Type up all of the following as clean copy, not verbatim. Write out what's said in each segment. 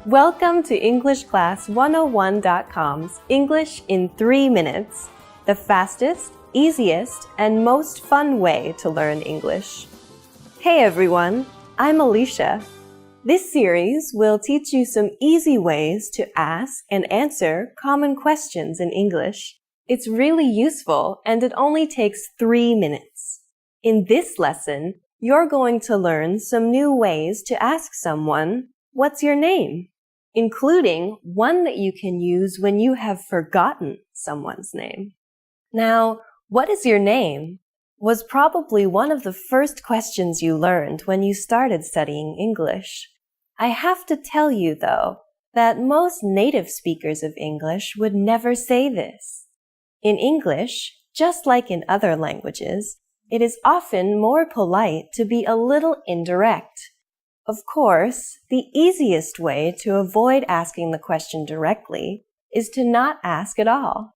Welcome to EnglishClass101.com's English in 3 minutes, the fastest, easiest, and most fun way to learn English. Hey everyone, I'm Alicia. This series will teach you some easy ways to ask and answer common questions in English. It's really useful and it only takes 3 minutes. In this lesson, you're going to learn some new ways to ask someone, "What's your name?" including one that you can use when you have forgotten someone's name. Now, "What is your name?" was probably one of the first questions you learned when you started studying English. I have to tell you, though, that most native speakers of English would never say this. In English, just like in other languages, it is often more polite to be a little indirect. Of course, the easiest way to avoid asking the question directly is to not ask at all.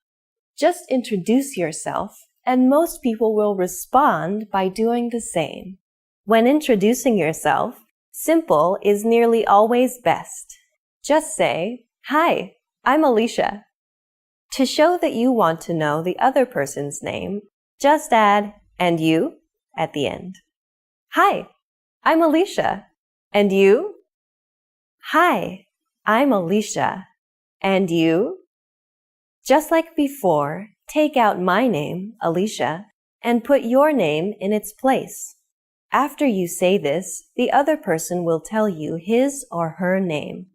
Just introduce yourself, and most people will respond by doing the same. When introducing yourself, simple is nearly always best. Just say, "Hi, I'm Alicia." To show that you want to know the other person's name, just add "and you" at the end. "Hi, I'm Alicia. And you?" "Hi, I'm Alicia. And you?" Just like before, take out my name, Alicia, and put your name in its place. After you say this, the other person will tell you his or her name.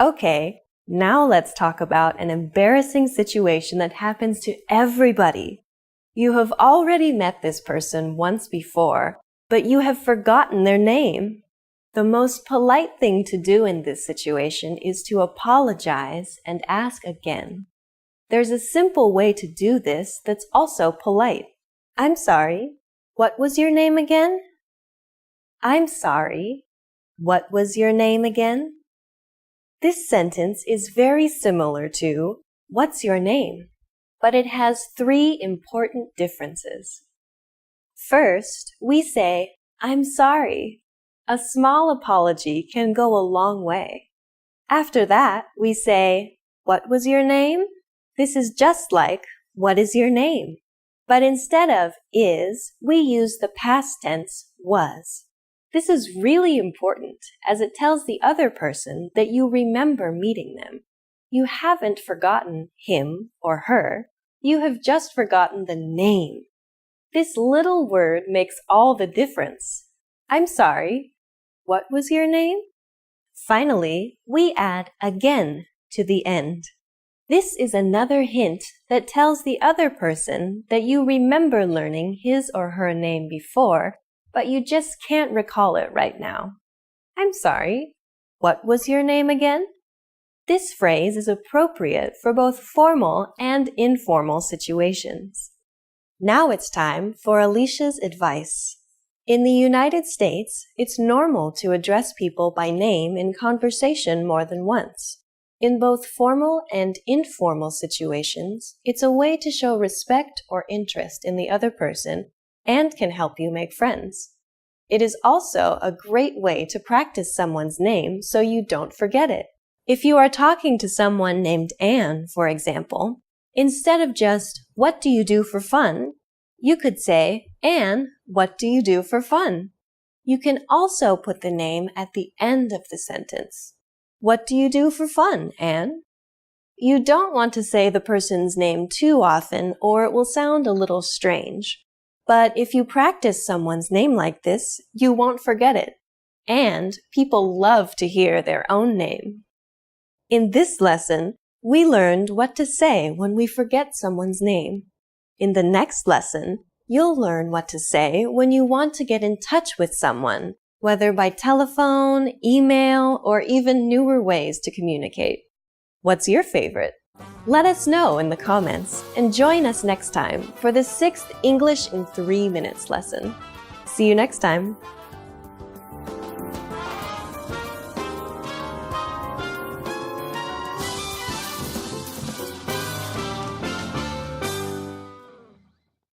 Okay, now let's talk about an embarrassing situation that happens to everybody. You have already met this person once before, but you have forgotten their name. The most polite thing to do in this situation is to apologize and ask again. There's a simple way to do this that's also polite. "I'm sorry. What was your name again?" "I'm sorry. What was your name again?" This sentence is very similar to "What's your name?" but it has 3 important differences. First, we say, "I'm sorry." A small apology can go a long way. After that, we say, "What was your name?" This is just like, "What is your name?" But instead of is, we use the past tense was. This is really important as it tells the other person that you remember meeting them. You haven't forgotten him or her. You have just forgotten the name. This little word makes all the difference. "I'm sorry. What was your name?" Finally, we add again to the end. This is another hint that tells the other person that you remember learning his or her name before, but you just can't recall it right now. "I'm sorry. What was your name again?" This phrase is appropriate for both formal and informal situations. Now it's time for Alicia's advice. In the United States, it's normal to address people by name in conversation more than once. In both formal and informal situations, it's a way to show respect or interest in the other person and can help you make friends. It is also a great way to practice someone's name so you don't forget it. If you are talking to someone named Anne, for example, instead of just, "What do you do for fun?" you could say, "Anne, what do you do for fun?" You can also put the name at the end of the sentence. "What do you do for fun, Anne?" You don't want to say the person's name too often or it will sound a little strange. But if you practice someone's name like this, you won't forget it. And people love to hear their own name. In this lesson, we learned what to say when we forget someone's name. In the next lesson, you'll learn what to say when you want to get in touch with someone, whether by telephone, email, or even newer ways to communicate. What's your favorite? Let us know in the comments and join us next time for the 6th English in 3 minutes lesson. See you next time.